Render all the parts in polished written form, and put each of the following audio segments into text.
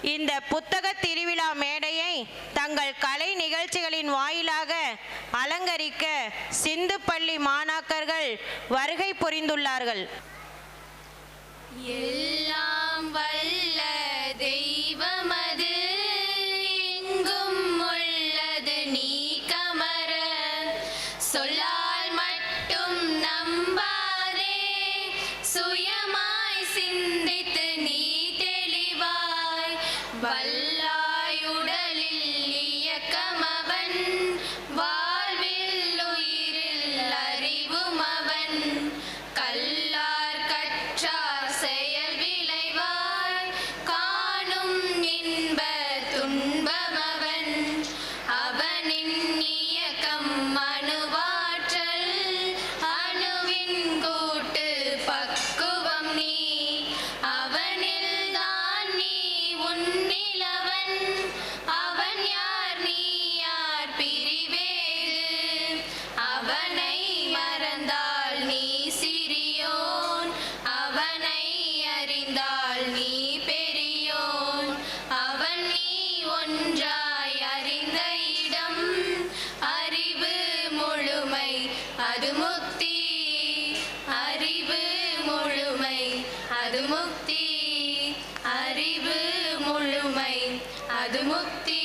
இந்த புத்தக திருவிழா மேடையை தங்கள் கலை நிகழ்ச்சிகளின் வாயிலாக அலங்கரிக்க சிந்து பள்ளி மாணாக்கர்கள் வருகை புரிந்துள்ளார்கள். எல்லாம் வல்ல தெய்வமது எங்கும் உள்ளது நீ கமர சொல்லால் மட்டும் நம்பாதே சுயமாய் சிந்தித்து நீ தெளிவாய் வல்லாயுடலில் இயக்கமவன் வாழ்வில் உயிரில் அறிவும் அவன் கல்லார் கற்றார் செயல் விளைவாய் காணும் இன்ப துன்பமவன் அவனின் இயக்கம் அணுவாற்றல் அணுவின் கூட்டு பக்குவம் நீ அவனில் தான் நீ உன்னிலவன் அவன் யார் நீ யார் பிரிவேது அவனை மறந்தால் நீ சிறியோன் அவனை அறிந்தால் நீ பெரியோன் அவன் நீ ஒன்றாய் அறிந்த இடம் அறிவு முழுமை அது முக்தி அறிவு முழுமை அது முக்தி அறிவு முழுமை அது முக்தி.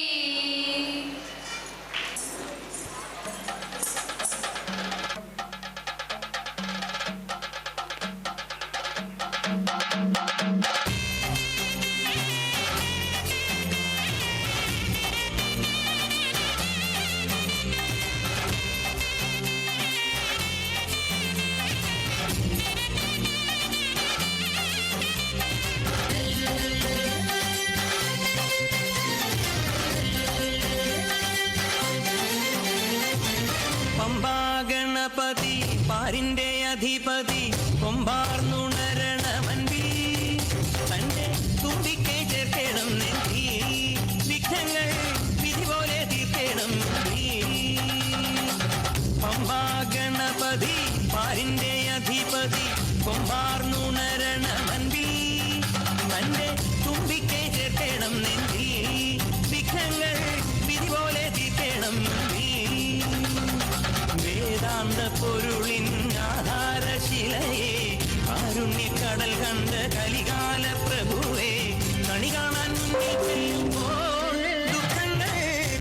പമ്പാ ഗണപതി പാരിന്റെ അധിപതി കൊമ്പാർന്നുണരണമൻപി തന്റെ തുമ്പിക്കെ ചേർക്കണം നെഞ്ചി വിഘ്നങ്ങൾ വിധി പോലെ തീർക്കണം പമ്പാ ഗണപതി പാരിന്റെ അധിപതി കൊമ്പാർന്നുണരണമൻപി തന്റെ തുമ്പിക്കെ ചേർക്കണം നെഞ്ചി വിഘ്നങ്ങൾ വിധി പോലെ തീർക്കണം വേദാന്ത പൊരുളിൻ ആധാരശിലയെ കാരുണ്യക്കടൽ കണ്ട കലികാല പ്രഭുവേ കണി കാണാൻ മുന്നിൽ ചെല്ലുമ്പോൾ ദുഃഖങ്ങൾ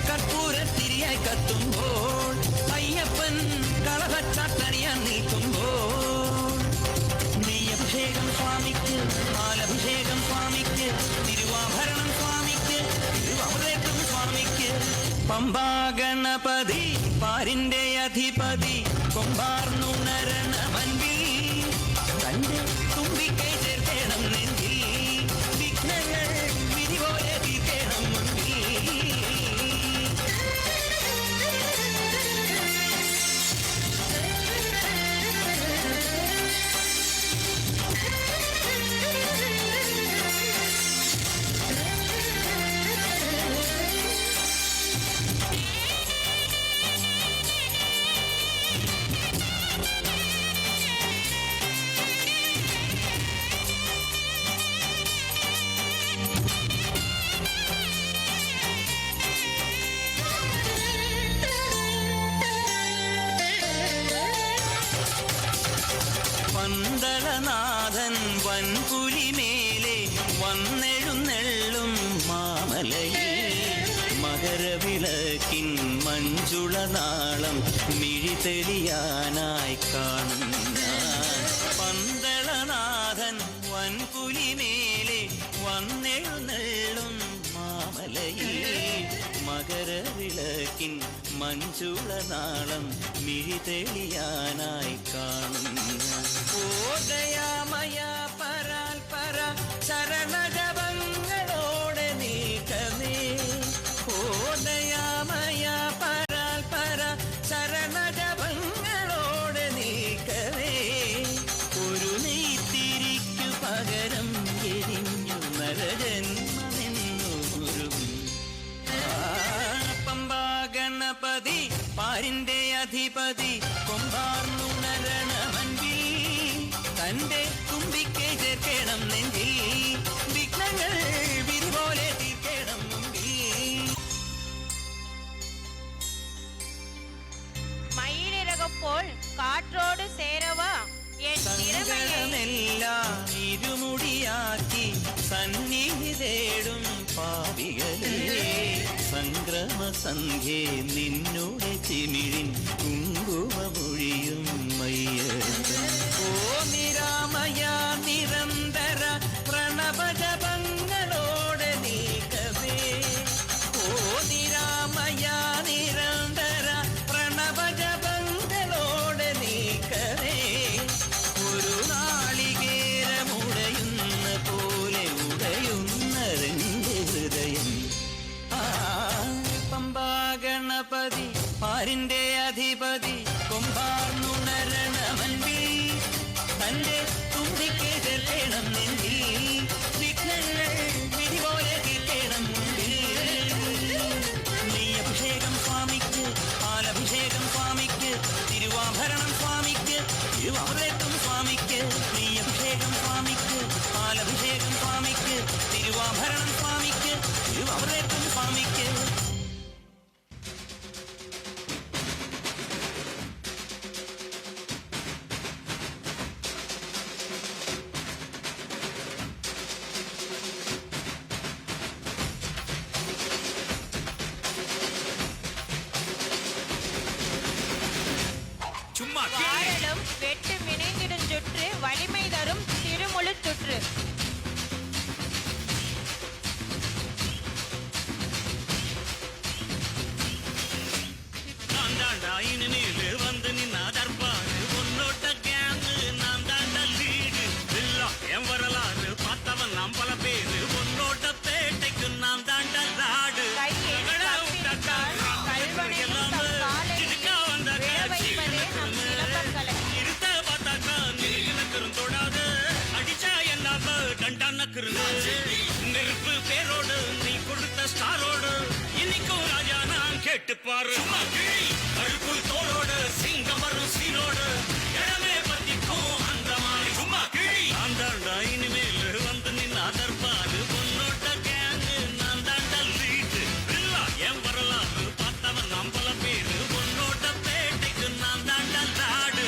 കർപ്പൂരത്തിരിയായി കത്തുമ്പോൾ അയ്യപ്പൻ കളഭച്ചാട്ടണിയാൻ നിൽക്കുമ്പോൾ നെയ്യഭിഷേകം സ്വാമിക്ക് പാലഭിഷേകം സ്വാമിക്ക് തിരുവാഭരണം സ്വാമിക്ക് തിരുവാമൃതം സ്വാമിക്ക് പമ്പാ ഗണപതി പാരിന്റെ അധിപതി കൊമ്പാർന്നുണരണമൻപി തന്റെ തുമ്പിക്കൈ ചേർക്കണം നെഞ്ചിൽ വിഘ്നങ്ങൾ വിധി പോലെ തീർക്കണം മുൻപിൽ. പന്തളനാഥൻ വൻപുലിമേലെ വന്നെഴുന്നെള്ളും മാമലയിൽ മകരവിളക്കിൻ മഞ്ജുളനാളം മിഴിതെളിയാനായി കാണുന്ന പന്തളനാഥൻ വൻപുലിമേലെ വന്നെഴുന്നെള്ളും മാമലയിൽ മകരവിളക്കിൻ മഞ്ജുളനാളം മിഴിതെളിയാനായി കാണുന്ന ഓദയാമയ പരാൽ പര ശരണജപങ്ങളോടെ നീക്കമേ ഓദയാമയ പരാൽ പര ശരണജപങ്ങളോടെ നീക്കമേ ഒരു നെയ്ത്തിരിക്കു പകരം എരിഞ്ഞു നരജന്മമെന്നുമുരും പമ്പാ ഗണപതി പാരിന്റെ അധിപതി കൊമ്പാർന്നുണരണമൻപി തന്റെ തുമ്പിക്കൈ ചേർക്കണം നെഞ്ചിൽ വിഘ്നങ്ങൾ വിധി പോലെ സന്ധ്യേ നിന്നോട് ചിമിഴിൻ കുങ്കുമമൊഴിയും മയ്യപ്പൻ ഓ നിരാമയ നിരന്തര പ്രണവജപങ്ങളോടെ നീക്കവേ ഓ നിരാമയ നിരന്തര പ്രണവജപങ്ങളോടെ നീക്കവേ ഒരു നാളികേരമുടയുന്ന പോലെ ഉടയുന്നതെന്റെ ഹൃദയം പമ്പാഗണപതി പാരിന്റെ അധിപതി കൊമ്പാർന്നുണരണമൻപിൽ തന്റെ തുമ്പിക്ക് ചേർക്കണം നെഞ്ചിൽ വിഘ്നങ്ങൾ വിധി പോലെ തീർക്കണം മുമ്പിൽ നെയ്യഭിഷേകം സ്വാമിക്ക് പാലഭിഷേകം സ്വാമിക്ക് തിരുവാഭരണം സ്വാമിക്ക് തിരുവാഭരത്തും സ്വാമിക്ക് നെയ്യഭിഷേകം സ്വാമിക്ക് പാലഭിഷേകം സ്വാമിക്ക് തിരുവാഭരണം സ്വാമിക്ക് തിരുവാഭരത്തും സ്വാമിക്ക് சும்மா வாழலும் வெட்டு வினைந்திடும் சுற்று வலிமை தரும் திருமுழு சுற்று நான் தாண்டா இனிமேல் வந்து நின்னா தர்பாரு உன்னோட்ட கேங்கு நான் தாண்டா லீடு எல்லாம் என் வரலாறு பார்த்தவன் நாம் பல பேரு உன்னோட்ட பேட்டைக்கு நான் தாண்டா லாடு கையில் கற்பித்தால் கல்வனையும் தம் காலடியில் விழ வைப்பதே நம் சிலம்பக்கலை. இருத்த பார்த்தாக்கா நீ எனக்கு தொடாது அடிச்சா என்னாம டண்டானக்குறது நெருப்பு பேரோடு நீ கொடுத்த ஸ்டாரோடு இன்னைக்கும் ராஜா நான் கேட்டு பாரு கருப்பு தோளோடு சிங்கம் வரும் சீனோடு இடமே பத்திக்கும் அந்த மாதிரி சும்மா கிழி நான் தாண்டா இனிமேல் வந்து நின்னா தர்பாரு பொன்னோட்ட கேங்கு நான் தாண்டா லீட்டு இல்லா என் வரலாறு பார்த்தவன் நாம் பல பேரு பொன்னோட்ட பேட்டைக்கு நான் தாண்டா லாடு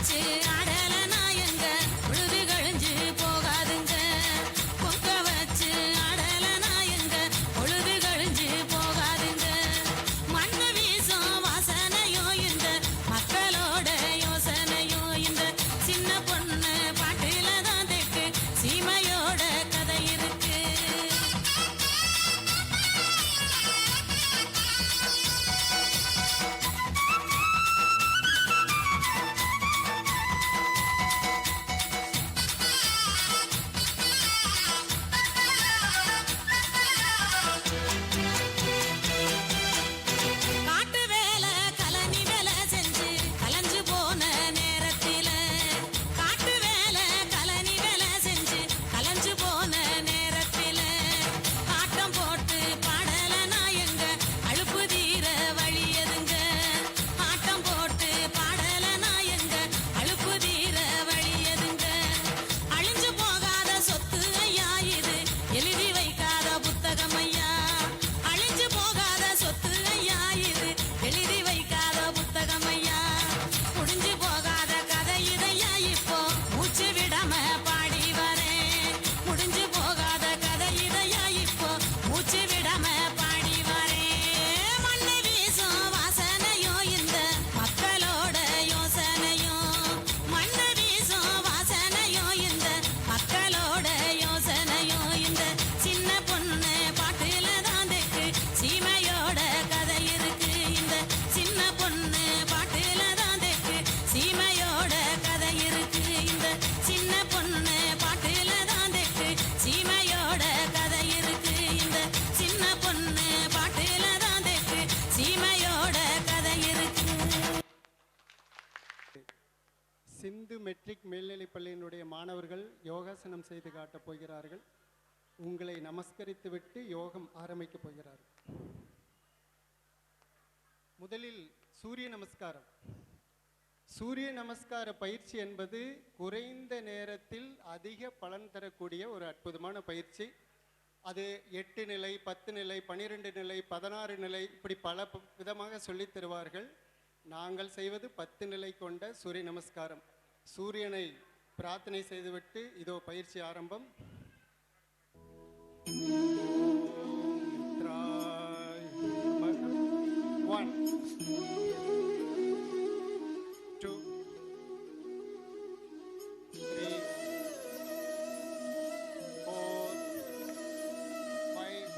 வச்சு ஆடலனா எங்க பொழுது கழிஞ்சு போகாதுங்க. பொங்க வச்சு ஆடலனா எங்க பொழுது கழிஞ்சு போகாதுங்க. மண்ணு வீசும் வாசனையோ இந்த மக்களோட யோசனையோ இந்த சின்ன பொண்ணு பாட்டுல தான் தெக்கு சீமையோட கதை இருக்கு. காட்டு வேலை கலனி வேலை செஞ்சு கலஞ்சு போன நேரத்தில காட்டு வேலை கலனி வேலை செஞ்சு கலஞ்சு போன நேரத்தில ஆட்டம் போட்டு பாடலனா எங்க அழுப்பு தீர வழியதுங்க. ஆட்டம் போட்டு பாடலனா எங்க அழுப்பு தீர வழியதுங்க. அழிஞ்சு போகாத சொத்து ஐயா இது எழுதி வைக்காத புத்தகம் ஐயா. அழிஞ்சு போகாத சொத்து ஐயா இது எழுதி வைக்காத புத்தகம் ஐயா. முடிஞ்சு போகாத கதை இதையா இப்போ மூச்சு விடாம பாடி வரேன். முடிஞ்சு போகாத கதை இதையா இப்போ மூச்சு விடாம பாடி வரேன். மண்ணு வீசும் வாசனையோ இந்த மக்களோட யோசனையோ. மண்ணு வீசும் வாசனையோ இந்த மக்களோட யோசனையோ இந்த சின்ன பொண்ணு பாட்டுல தான் தெக்கு சீமையோட கதை இருக்கு. இந்த சின்ன பொண்ணு பாட்டுல தான் தெக்கு சீமையோட கதை இருக்கு. இந்த சின்ன பொண்ணு பாட்டுல தான் தெக்கு சீமையோட கதை இருக்கு. இந்த சின்ன பொண்ணு பாட்டுல தான் தெக்கு சீமையோட கதை இருக்கு. சிந்து மெட்ரிக் மேல்நிலைப் பள்ளியினுடைய மாணவர்கள் யோகாசனம் செய்து காட்டப் போகிறார்கள். உங்களை நமஸ்கரித்துவிட்டு யோகம் ஆரம்பிக்கப் போகிறார்கள். முதலில் சூரிய நமஸ்காரம். சூரிய நமஸ்கார பயிற்சி என்பது குறைந்த நேரத்தில் அதிக பலன் தரக்கூடிய ஒரு அற்புதமான பயிற்சி. அது 8 நிலை, 10 நிலை, 12 நிலை, 16 நிலை, இப்படி பல விதமாக சொல்லித் தருவார்கள். நாங்கள் செய்வது 10 நிலை கொண்ட சூரிய நமஸ்காரம். சூரியனை பிரார்த்தனை செய்துவிட்டு இதோ பயிற்சி ஆரம்பம். One, two, three, 4, 5,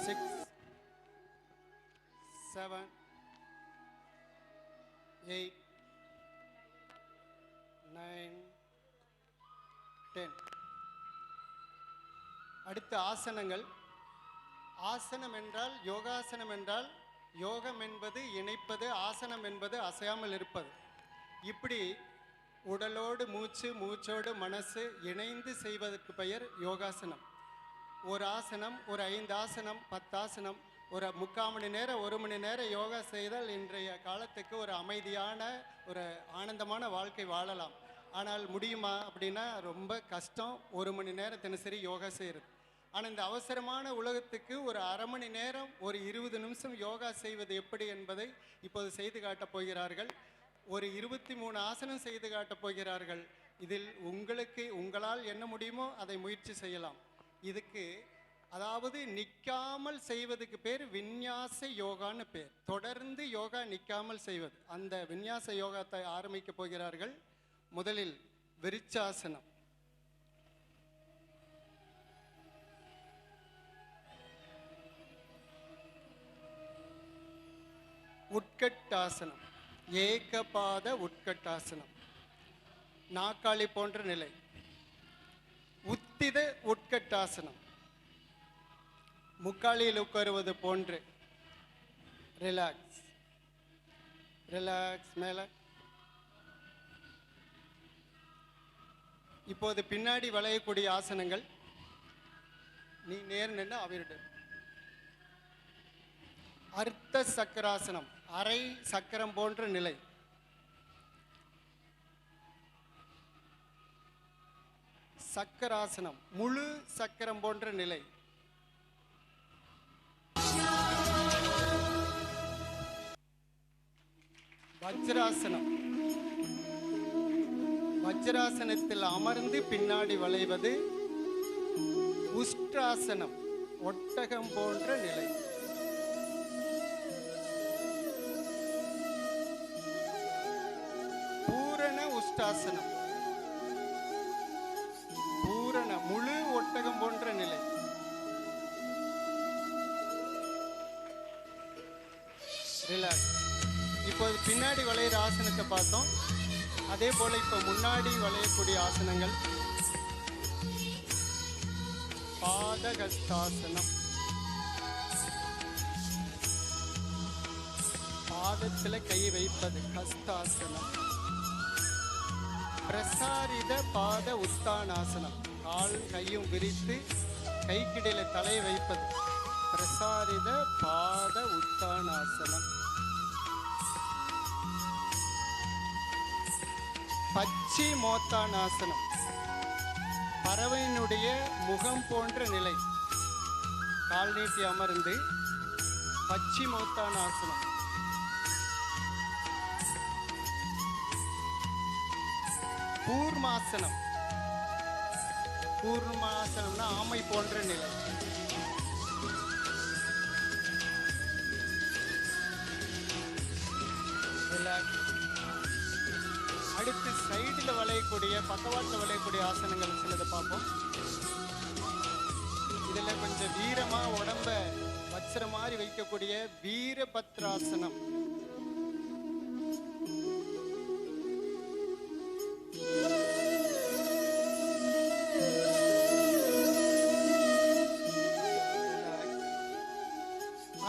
6, 7, 8, 9, 10. அடுத்த ஆசனங்கள். ஆசனம் என்றால் யோகாசனம் என்றால் யோகம் என்பது இணைப்பது, ஆசனம் என்பது அசையாமல் இருப்பது. இப்படி உடலோடு மூச்சு, மூச்சோடு மனசு இணைந்து செய்வதற்கு பெயர் யோகாசனம். ஒரு ஆசனம், ஒரு 5 ஆசனம், 10 ஆசனம், ஒரு 3/4 மணி நேரம், 1 மணி நேரம் யோகா செய்தால் இன்றைய காலத்துக்கு ஒரு அமைதியான, ஒரு ஆனந்தமான வாழ்க்கை வாழலாம். ஆனால் முடியுமா அப்படின்னா ரொம்ப கஷ்டம். 1 மணி நேரம் தினசரி யோகா செய்கிறது. ஆனால் இந்த அவசரமான உலகத்துக்கு ஒரு 1/2 மணி நேரம், ஒரு 20 நிமிஷம் யோகா செய்வது எப்படி என்பதை இப்போது செய்து காட்டப் போகிறார்கள். ஒரு 23 ஆசனம் செய்து காட்டப் போகிறார்கள். இதில் உங்களால் என்ன முடியுமோ அதை முயற்சி செய்யலாம். இதுக்கு அதாவது நிற்காமல் செய்வதுக்கு பேர் விந்யாச யோகான்னு பேர். தொடர்ந்து யோகா நிற்காமல் செய்வது. அந்த விந்யாச யோகத்தை ஆரம்பிக்க போகிறார்கள். முதலில் விருச்சாசனம். உட்கட்டாசனம், ஏகபாத உட்கட்டாசனம், நாக்காளி போன்ற நிலை. உத்தித உட்கட்டாசனம், முக்காலியில் உட்காருவது போன்று. Relax relax. மேலே இப்போது பின்னாடி வளையக்கூடிய ஆசனங்கள். நீ நேர் நின்று அவிருடு. அர்த்த சக்கராசனம், அரை சக்கரம் போன்ற நிலை. சக்கராசனம், முழு சக்கரம் போன்ற நிலை. வஜ்ராசனம். வஜ்ராசனத்தில் அமர்ந்து பின்னாடி வளைவது உஷ்ட்ராசனம், ஒட்டகம் போன்ற நிலை. பூரண உஷ்டாசனம், பூரண முழு ஒட்டகம் போன்ற நிலை. ரிலாக்ஸ். இப்போது பின்னாடி வளையிற ஆசனத்தை பார்த்தோம். அதே போல இப்ப முன்னாடி வளையக்கூடிய ஆசனங்கள். பாதகஸ்தாசனம், பாதத்தில் கை வைப்பது ஹஸ்தாசனம். பிரசாரித பாத உத்தானாசனம், கால் கையும் விரித்து கைக்கிடையில தலையை வைப்பது பிரசாரித பாத உத்தானாசனம். பச்சி மோத்தானாசனம், பறவையினுடைய முகம் போன்ற நிலை. கால் நீட்டி அமர்ந்து பச்சி மோத்தானாசனம். கூர்மாசனம், கூர்மாசனம்னா ஆமை போன்ற நிலை. அடுத்து சைடில் வளையக்கூடிய பக்கவாட்டில் வளையக்கூடிய ஆசனங்கள் சிலதை பார்ப்போம். இதில் கொஞ்சம் வீரமா உடம்ப வச்சுற மாதிரி வைக்கக்கூடிய வீரபத்ராசனம்.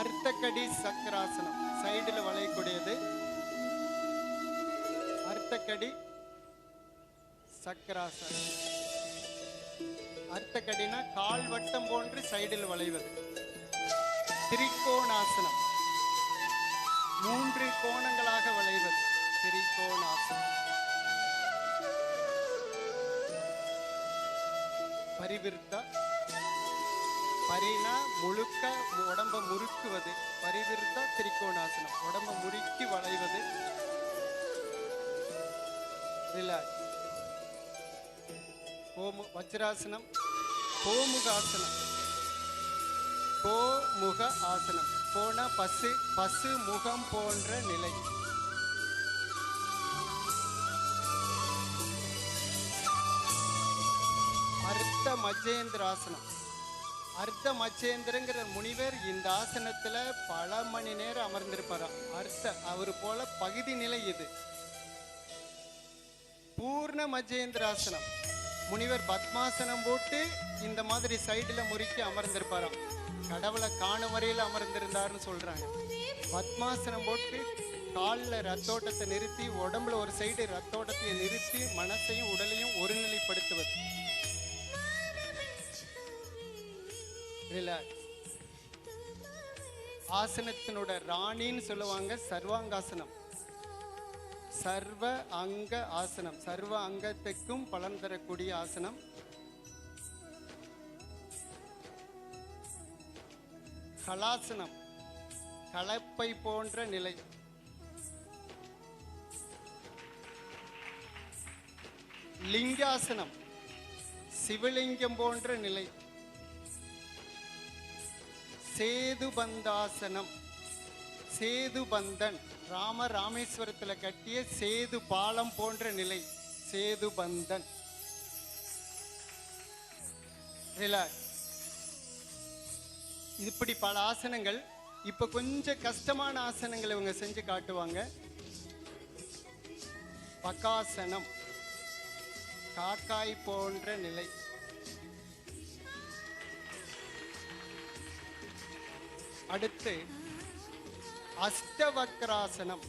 அர்த்தக்கடி சக்கராசனம், சைடில் வளையக்கூடியது அர்த்தக்கடி சக்கராசனம். அர்த்தக்கடினா கால் வட்டம் போன்று சைடில் வளைவது. திரிகோணாசனம், 3 கோணங்களாக வளைவது திரிகோணாசனம். பரிவிருத்தா, பரினா முழுக்க உடம்ப முறுக்குவது. பரிவிருத்தா திரிகோணாசனம், உடம்ப முறுக்கி வளைவது. வஜ்ராசனம், கோமுகாசனம். கோமுக ஆசனம், போன பசு, பசு முகம் போன்ற நிலை. அர்த்த மஜேந்திராசனம். அர்த்த மச்சேந்திரங்கிற முனிவர் இந்த ஆசனத்துல பல மணி நேரம் அமர்ந்திருப்பாராம். அவரு போல பகுதி நிலை இது. பூர்ண மஜேந்திராசனம், முனிவர் பத்மாசனம் போட்டு இந்த மாதிரி சைடுல முறுக்கி அமர்ந்திருப்பாராம். கடவுளை காணும் வரையில் அமர்ந்திருந்தாருன்னு சொல்றாங்க. பத்மாசனம் போட்டு காலில் ரத்தோட்டத்தை நிறுத்தி, உடம்புல ஒரு சைடு ரத்தோட்டத்தை நிறுத்தி மனசையும் உடலையும் ஒருநிலைப்படுத்துவது. ஆசனத்தினோட ராணின்னு சொல்லுவாங்க சர்வாங்காசனம். சர்வ அங்க ஆசனம், சர்வ அங்கத்துக்கும் பலன் தரக்கூடிய ஆசனம். ஹலாசனம், கலப்பை போன்ற நிலை. லிங்காசனம், சிவலிங்கம் போன்ற நிலை. சேதுபந்தாசனம், சேதுபந்தன், ராமேஸ்வரத்தில் கட்டிய சேது பாலம் போன்ற நிலை. சேதுபந்தன். இப்படி பல ஆசனங்கள். இப்ப கொஞ்சம் கஷ்டமான ஆசனங்களை இவங்க செஞ்சு காட்டுவாங்க. பகாசனம், காக்காய் போன்ற நிலை. அடுத்து அஷ்டவக்ராசனம்.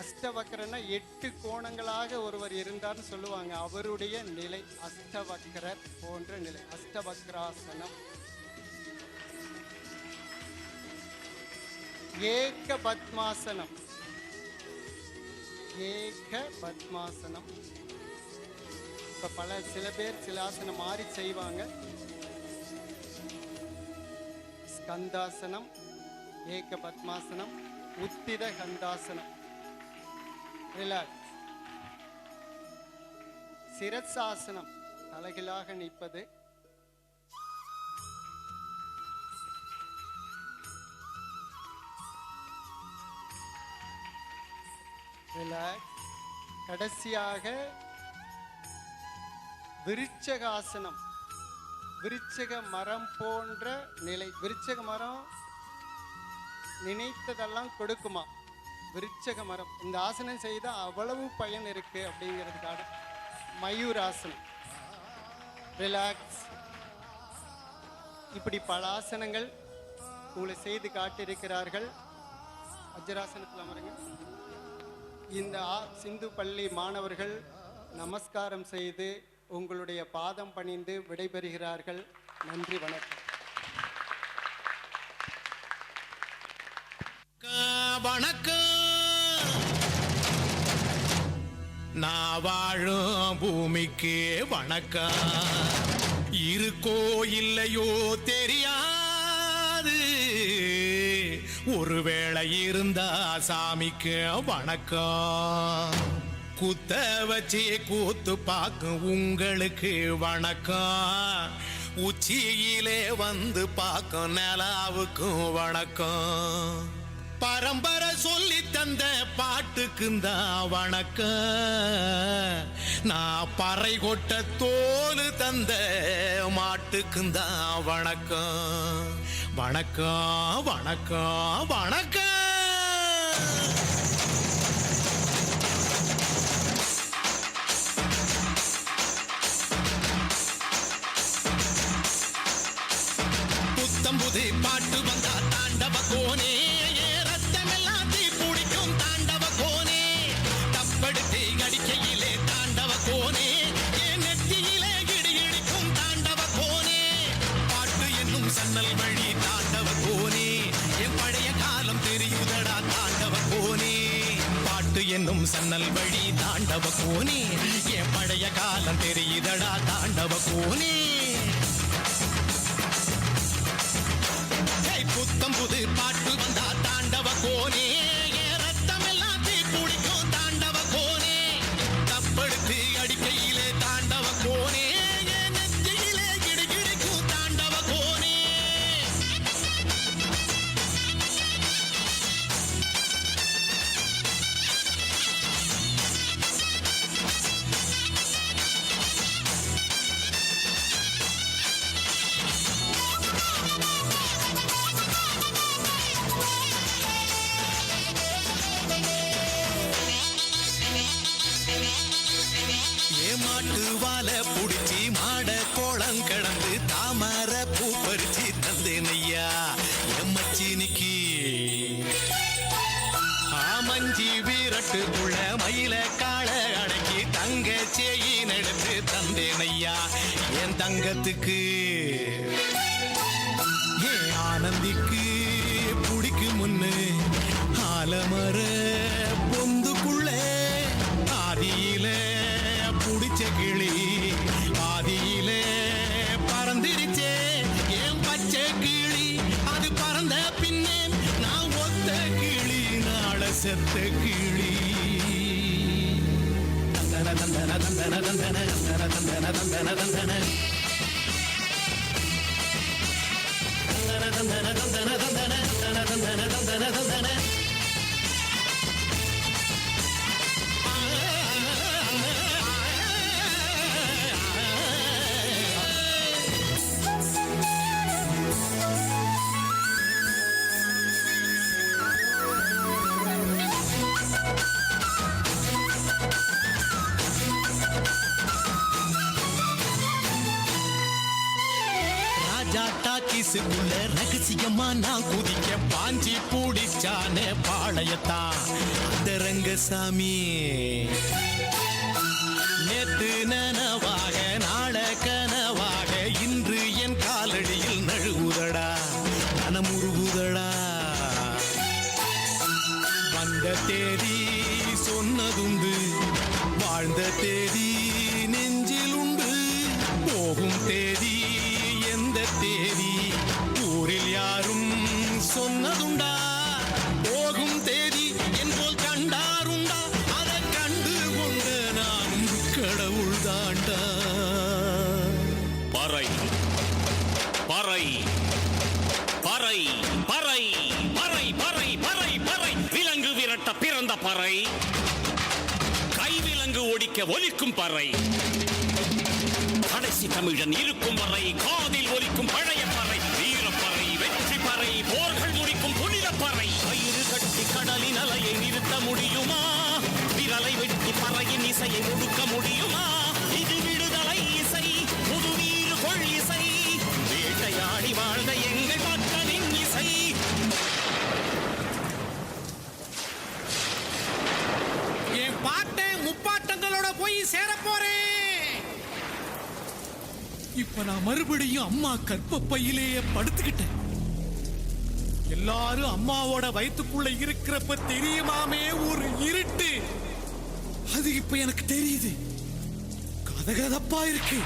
அஷ்டவக்ரனா 8 கோணங்களாக ஒருவர் இருந்தார்னு சொல்லுவாங்க. அவருடைய நிலை அஷ்டவக்ரர் போன்ற நிலை. அஷ்டவக்ராசனம். ஏக பத்மாசனம், ஏக பத்மாசனம். இப்ப சில பேர் சில ஆசனம் மாறி செய்வாங்க. ஸ்கந்தாசனம், ஏக பத்மாசனம், உத்தித கந்தாசனம். ரிலாக்ஸ். சிரசாசனம், தலைகீழாக நிற்பது. ரிலாக்ஸ். கடைசியாக விருச்சகாசனம், விருச்சக மரம் போன்ற நிலை. விருச்சக மரம் நினைத்ததெல்லாம் கொடுக்குமா? விருச்சக மரம். இந்த ஆசனம் செய்தால் அவ்வளவு பயன் இருக்கு அப்படிங்கிறதுக்காக. மயூராசனம். ரிலாக்ஸ். இப்படி பல ஆசனங்கள் உங்களை செய்து காட்டியிருக்கிறார்கள். வஜ்ராசனத்தில் அமருங்க. இந்த சிந்து பள்ளி மாணவர்கள் நமஸ்காரம் செய்து உங்களுடைய பாதம் பணிந்து விடைபெறுகிறார்கள். நன்றி, வணக்கம். வணக்கம். நான் வாழும் பூமிக்கு வணக்கம். இருக்கோ இல்லையோ தெரியாது, ஒருவேளை இருந்தா சாமிக்கு வணக்கம். குத்த வச்சு கூத்து பார்க்கும் உங்களுக்கு வணக்கம். உச்சியிலே வந்து பார்க்கும் நிலாவுக்கும் வணக்கம். பரம்பரை சொல்லி தந்த பாட்டுக்குந்தான் வணக்கம். நான் பறை கொட்ட தோல் தந்த மாட்டுக்குந்தான் வணக்கம். வணக்கம் வணக்கம் வணக்கம். புத்தம்புது பாட்டு வந்தா தாண்டவ கோனே, ரத்தமெல்லாம் தீ பிடிக்கும் தாண்டவ கோனே. தப்படுத்து அடிக்கையிலே தாண்டவ கோனே, என் நெத்தியிலே இடி இடிக்கும் தாண்டவ கோனே. பாட்டு என்னும் சன்னல் வழி தாண்டவ கோனே, என் பழைய காலம் தெரியுதடா தாண்டவ கோனே. பாட்டு என்னும் சன்னல் வழி தாண்டவ கோனே, என் பழைய காலம் தெரியுதடா தாண்டவ கோனே. புத்தம்புது பாட்டு வந்தா தாண்டவ கோனே, ரத்தமெல்லாம் தீ குடிக்கும் தாண்டவ கோனே. தப்படுத்து அடிக்கையிலே தாண்டவ கோனே, நெத்தியிலே கிடுகிடுக்கும் தாண்டவ கோனே. மாட்டு வாழ புடிச்சி மாட கோளம் கடந்து தாமர பூ பறிச்சு தந்தேனையா எம்மச்சினிக்கு. ஆமஞ்சி வீரட்டுக்குள்ள மயில கால அடக்கி தங்க சேயின் எடுத்து தந்தேனையா என் தங்கத்துக்கு. ஏன் ஆனந்திக்கு புடிக்கு முன்னு ஆலமர பொந்துக்குள்ள ஆதியில புடிச்ச கிளி ஆதியிலே பறந்திருச்சே என் பச்சை கிளி. அது பறந்த பின்னே நான் ஒத்த கிளி, நாள செத்த கிளி. தந்தன தந்தன தந்தன தந்தன தந்தன தந்தன தந்தன தந்தன தந்தன தந்தன தந்தன தந்தன தந்தன தந்தன தந்தன. டாக்கிஸுக்குள்ள ரகசியமா நான் குதிக்க பாஞ்சி பூடிச்சானே பாளையத்தான் அந்த ரங்கசாமி. நேத்து நனவாக நாள கனவாக இன்று என் காலடியில் நழுவுதடா மனமுருகுதடா. வந்த தேதி சொன்னதுண்டு, வாழ்ந்த தேதி நெஞ்சில் உண்டு. போகும் தேதி எந்த தேதி ஊரில் யாரும் சொன்னதுண்டா? போகும் தேதி என்போல் கண்டாருண்டா? அதை பறை, கைவிலங்கு ஒடிக்க ஒலிக்கும் பறை, கடைசி தமிழன் இருக்கும் வரை காதில் ஒலிக்கும் பழைய பறை, வீரப்பறை, வெற்றி பறை, போர்கள் முடிக்கும் புனித பறை. கயிறு கட்டி கடலின் அலையை நிறுத்த முடியுமா? விரலை வெட்டி பறையின் இசையை ஒடுக்க முடியுமா? இது விடுதலை இசை, புது வீறு கொள் இசை, வேட்டையாடி வாழ்ந்த எங்கள் மக்களின் இசை. என் பாட்டன் முப்பாட்டங்களோட போய் சேர போறேன். இப்ப நான் மறுபடியும் அம்மா கற்பப்பையிலேயே படுத்துக்கிட்டேன். எல்லாரும் அம்மாவோட வயிற்றுக்குள்ள இருக்கிறப்ப தெரியுமாமே ஒரு இருட்டு, அது இப்ப எனக்கு தெரியுது. கதகதப்பா இருக்கு.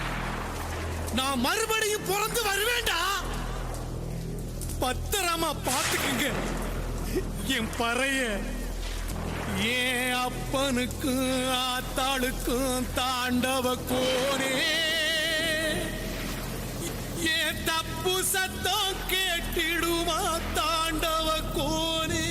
நான் மறுபடியும் பிறந்து வருவேண்டா. பத்திரமா பாத்துக்குங்க என் பறைய. ஏன் அப்பனுக்கும் ஆத்தாளுக்கும் தாண்டவ கோனே, ஏன் தப்பு சத்தம் கேட்டிடுமா தாண்டவ கோனே.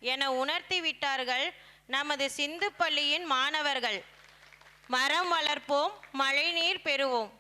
என உணர்த்தி விட்டார்கள் நமது சிந்து பள்ளியின் மாணவர்கள். மரம் வளர்ப்போம், மழைநீர் பெறுவோம்.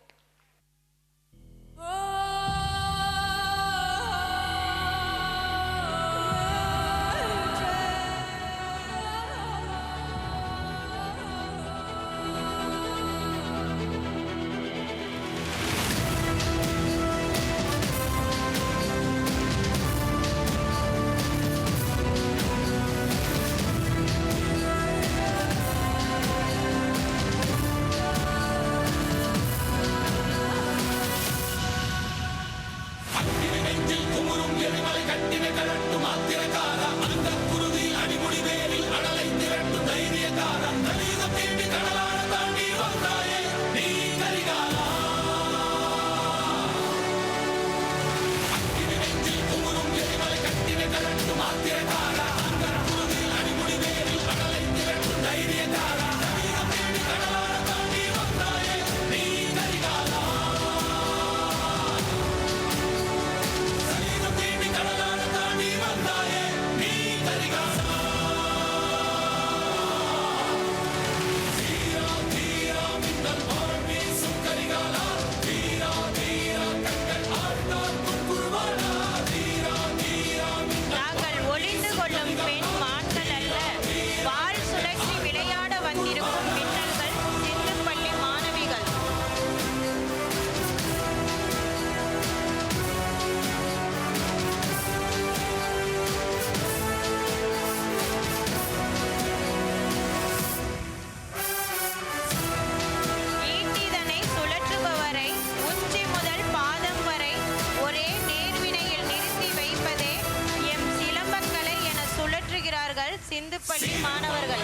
சிந்து பள்ளி மாணவர்கள்.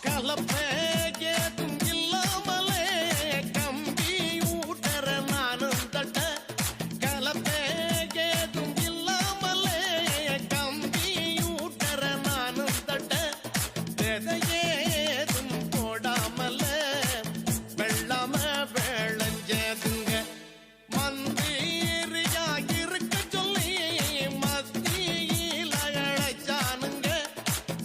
கலப்பை ஏதும் இல்லாமலே கம்பி ஊட்டற நானும் தட்ட கலப்பை ஏதும் இல்லாமலே கம்பி ஊட்டற நானும் தட்ட விதையேதும் போடாமல வெள்ளாம விளைஞ்சதுங்க மந்திரியா இருக்க சொல்லி மத்தியில அழைச்சானுங்க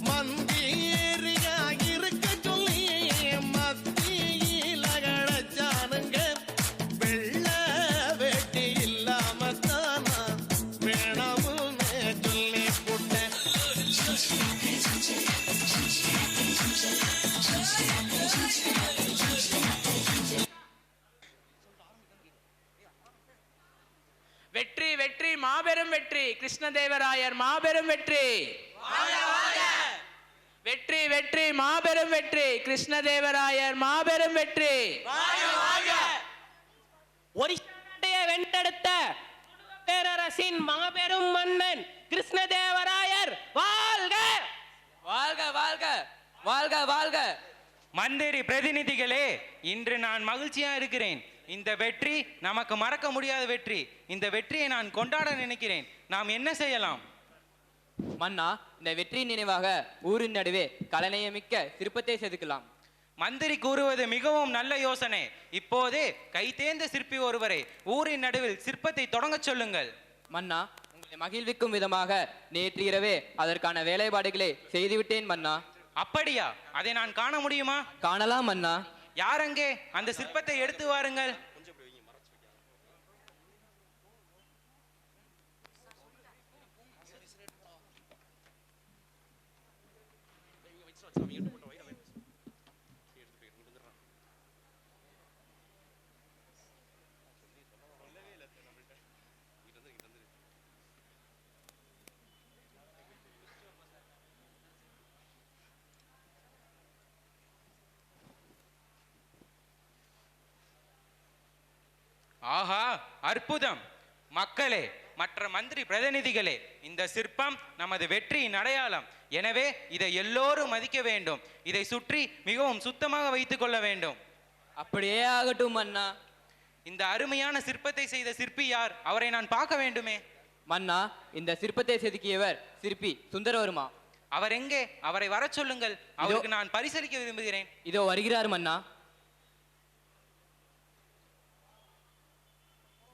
மந்திரியா இருக்க சொல்லி மத்தியில அழைச்சானுங்க வெள்ள வேட்டி இல்லாம தானா வேணாமுன்னு சொல்லி போட்டேன் வெற்றி வெற்றி மாபெரும் வெற்றி கிருஷ்ணதேவராயர் மாபெரும் வெற்றி வெற்றி வெற்றி மாபெரும் வெற்றி கிருஷ்ணதேவராயர் மாபெரும் வெற்றி ஒரிசாட்டையை வென்றெடுத்த பேரரசின் மாபெரும் மன்னன் கிருஷ்ணதேவராயர் வாழ்க வாழ்க வாழ்க வாழ்க வாழ்க. மந்திரி பிரதிநிதிகளே, இன்று நான் மகிழ்ச்சியா இருக்கிறேன். இந்த வெற்றி நமக்கு மறக்க முடியாத வெற்றி. இந்த வெற்றியை நான் கொண்டாட நினைக்கிறேன். நாம் என்ன செய்யலாம்? மன்னா, இந்த வெற்றியின் நினைவாக ஊரின் நடுவே கலைநயமிக்க சிற்பத்தை செதுக்கலாம். மந்திரி கூறுவது மிகவும் நல்ல யோசனை. இப்போதே கைதேர்ந்த சிற்பி ஒருவரை ஊரின் நடுவில் சிற்பத்தை தொடங்க சொல்லுங்கள். மன்னா, உங்களை மகிழ்விக்கும் விதமாக நேற்று இரவே அதற்கான வேலைப்பாடுகளை செய்துவிட்டேன் மன்னா. அப்படியா? அதை நான் காண முடியுமா? காணலாம் மன்னா. யார் அங்கே? அந்த சிற்பத்தை எடுத்து வாருங்கள். ஆஹா, அற்புதம்! மக்களே, மற்ற மந்திரி பிரதிநிதிகளே, இந்த சிற்பம் நமது வெற்றியின் அடையாளம். எனவே இதை எல்லோரும் மதிக்க வேண்டும். இதை சுற்றி மிகவும் சுத்தமாக வைத்துக் கொள்ள வேண்டும். அப்படியே ஆகட்டும் மன்னா. இந்த அருமையான சிற்பத்தை செய்த சிற்பி யார்? அவரை நான் பார்க்க வேண்டுமே. மன்னா, இந்த சிற்பத்தை செதுக்கியவர் சிற்பி சுந்தரவர்மா. அவர் எங்கே? அவரை வர சொல்லுங்கள். அவருக்கு நான் பரிசளிக்க விரும்புகிறேன். இதோ வருகிறார் மன்னா.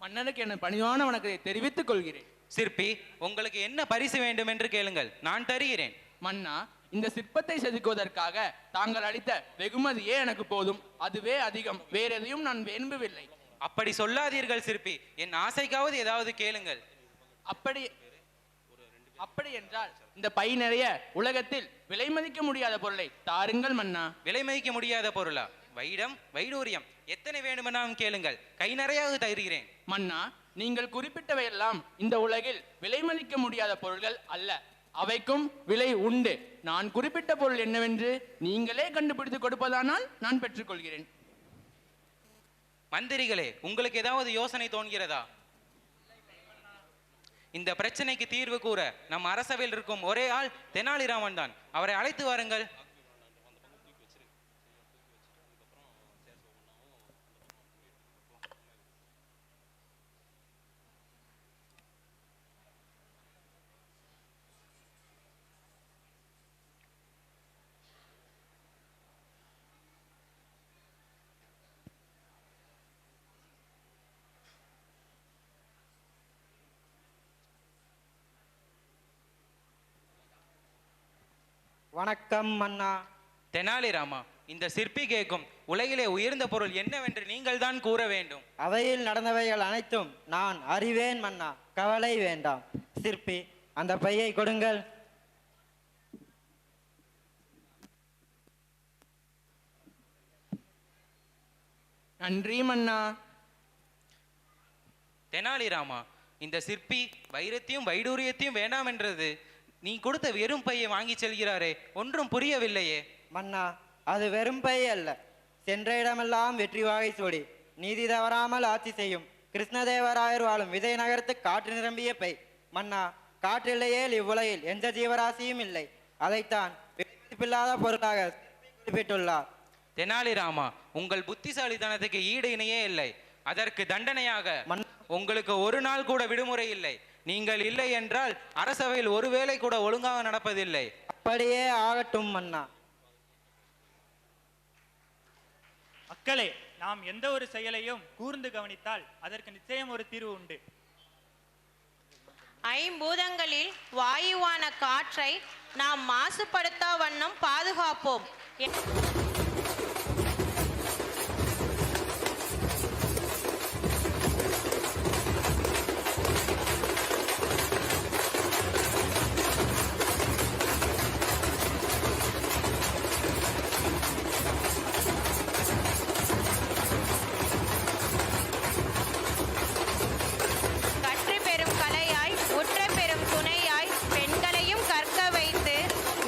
மன்னனுக்கு என பணிவான வணக்கத்தை தெரிவித்துக் கொள்கிறேன். சிற்பி, உங்களுக்கு என்ன பரிசு வேண்டும் என்று கேளுங்கள், நான் தருகிறேன். மன்னா, இந்த சிற்பத்தை செதுக்குவதற்காக தாங்கள் அளித்த வெகுமதியே எனக்கு போதும். அதுவே அதிகம். வேற எதையும் நான் விரும்பவில்லை. அப்படி சொல்லாதீர்கள் சிற்பி. என் ஆசைக்காவது ஏதாவது கேளுங்கள். அப்படி என்றால் இந்த பை நிறைய உலகத்தில் விலை மதிக்க முடியாத பொருளை தாருங்கள் மன்னா. விலை மதிக்க முடியாத பொருளா? வைடூரியம் எத்தனை வேண்டுமெனாலும் கேளுங்கள், கை நிறையாக தருகிறேன். மன்னா, நீங்கள் குறிப்பிட்டவையெல்லாம் இந்த உலகில் விலை மதிக்க முடியாத பொருள்கள் அல்ல. அவைக்கும் விலை உண்டு. நான் குறிப்பிட்ட பொருள் என்னவென்று நீங்களே கண்டுபிடித்து கொடுப்பதானால் நான் பெற்றுக்கொள்கிறேன். மந்திரிகளே, உங்களுக்கு ஏதாவது யோசனை தோன்கிறதா? இந்த பிரச்சனைக்கு தீர்வு கூற நம் அரசவையில் இருக்கும் ஒரே ஆள் தெனாலிராமன் தான். அவரை அழைத்து வாருங்கள். வணக்கம் மன்னா. தெனாலிராமா, இந்த சிற்பி கேட்கும் உலகிலே உயர்ந்த பொருள் என்னவென்று நீங்கள் தான் கூற வேண்டும். அவையில் நடந்தவைகள் அனைத்தும் நான் அறிவேன் மன்னா, கவலை வேண்டாம். சிற்பி, அந்த பையை கொடுங்கள். நன்றி மன்னா. தெனாலிராமா, இந்த சிற்பி வைரத்தையும் வைடூரியத்தையும் வேண்டாம் என்றது. நீ கொடுத்த வெறும் பையை வாங்கி செல்கிறாரே, ஒன்றும் புரியவில்லையே. மன்னா, அது வெறும் பை அல்ல. சென்ற இடமெல்லாம் வெற்றி வாகை சூடி நீதி தவறாமல் ஆட்சி செய்யும் கிருஷ்ணதேவராயர் வாழும் விஜயநகரத்து காற்று நிரம்பிய பை. மன்னா, காற்றில்லையேல் இவ்வுலகில் எந்த ஜீவராசியும் இல்லை. அதைத்தான் பில்லாத பொருளாக குறிப்பிட்டுள்ளார். தெனாலிராமா, உங்கள் புத்திசாலித்தனத்துக்கு ஈடு இணையே இல்லை. அதற்கு தண்டனையாக உங்களுக்கு ஒரு நாள் கூட விடுமுறை இல்லை. நீங்கள் இல்லை என்றால் அரசவையில் ஒருவேளை கூட ஒழுங்காக நடப்பதில்லை. அப்படியே ஆகட்டும் மன்னா. மக்களே, நாம் எந்த ஒரு செயலையும் கூர்ந்து கவனித்தால் அதற்கு நிச்சயம் ஒரு தீர்வு உண்டு. ஐம்பூதங்களில் வாயுவான காற்றை நாம் மாசுபடுத்தா வண்ணம் பாதுகாப்போம். கற்று பெறும் கலையாய் உற்ற பெறும் துணையாய் பெண்களையும் கற்க வைத்து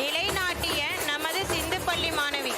நிலைநாட்டிய நமது சிந்து பள்ளி மாணவி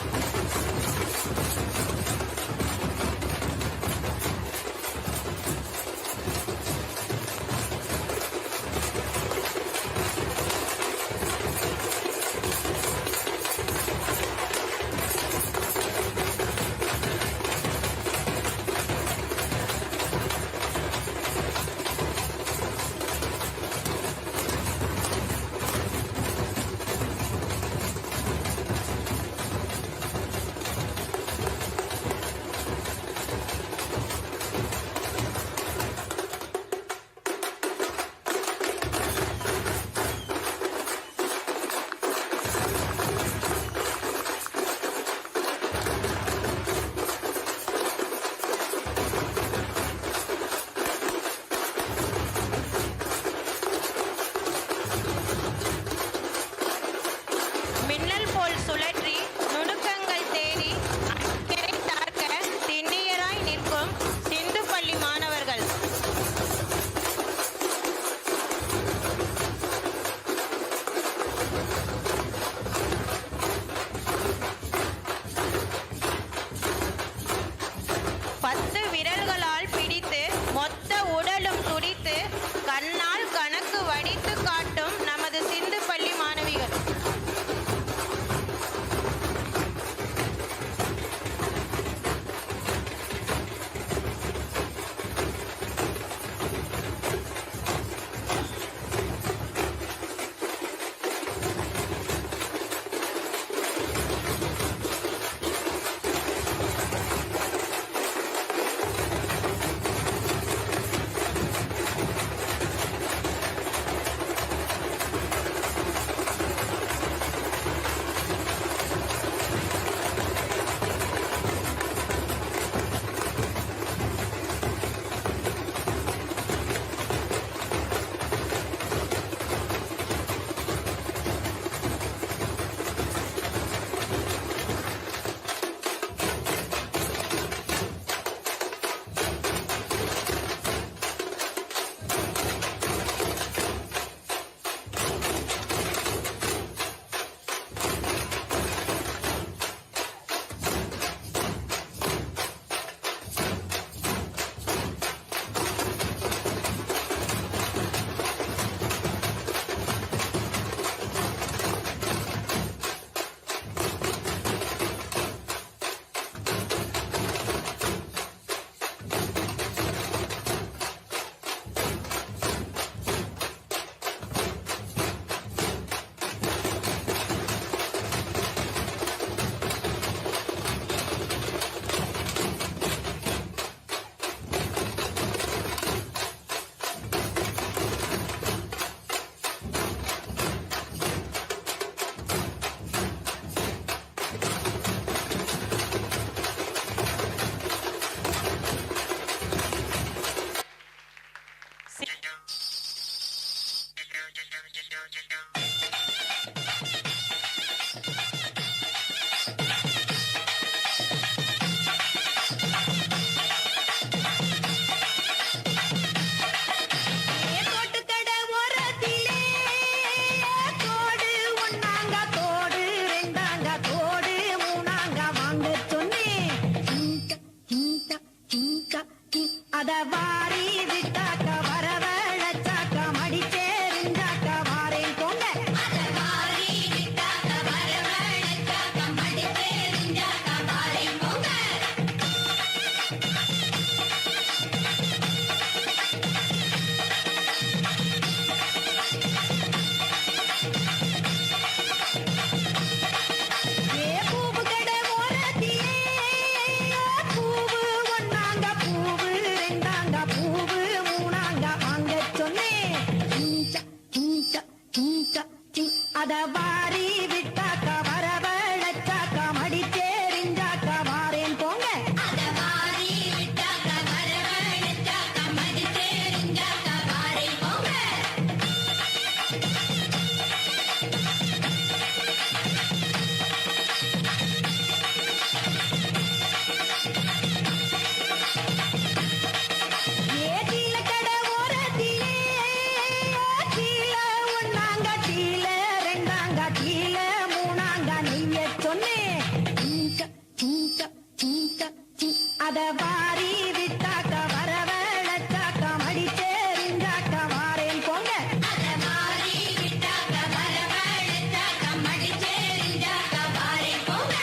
அத வாரி விட்டாக்க வரவழைச்சாக்க மடிச்சேரிஞ்சாக்க வாரேன் போங்க அத வாரி விட்டாக்க வரவழைச்சாக்க மடிச்சேரிஞ்சாக்க வாரேன் போங்க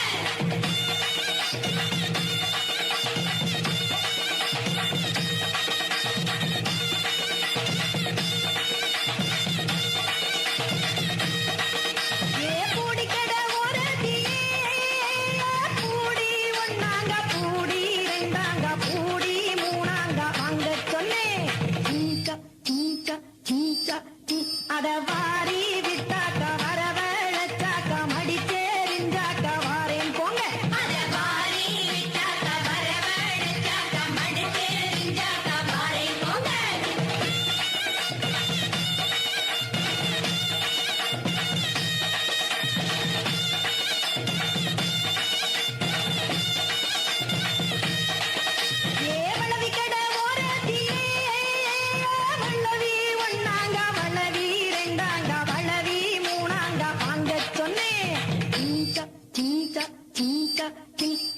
அத வாரி விட்டாக்க வரவழைச்சாக்க மடிச்சேரிஞ்சாக்க வாரேன் போங்க அத வாரி விட்டாக்க வரவழைச்சாக்க மடிச்சேரிஞ்சாக்க வாரேன் போங்க வளவி கடை ஓரத்திலே வள்ளவி ஒண்ணாங்க வளவி ரெண்டாங்க வளவி மூணாங்க வாங்க சொன்னேன்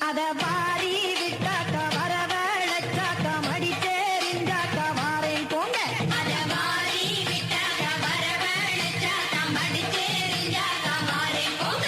அத வாரி விட்டாக்க வரவழைச்சாக்க மடிச்சேரிஞ்சாக்க வாரேன் போங்க அத வாரி விட்டாக்க வரவழைச்சாக்க மடிச்சேரிஞ்சாக்க வாரேன் போங்க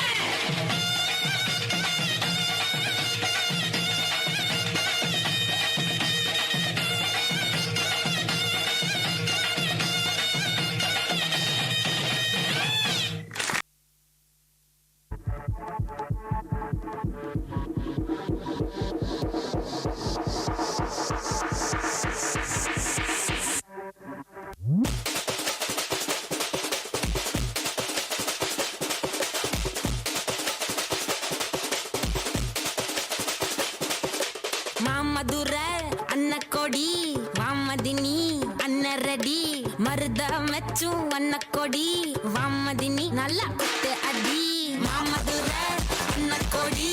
மாமதுர அன்னக்கொடி வாமதினி அன்னரடி மருத மெச்சும் அன்னக்கொடி வாமதினி நல்லா குத்து அடி மாமதுர அன்னக்கொடி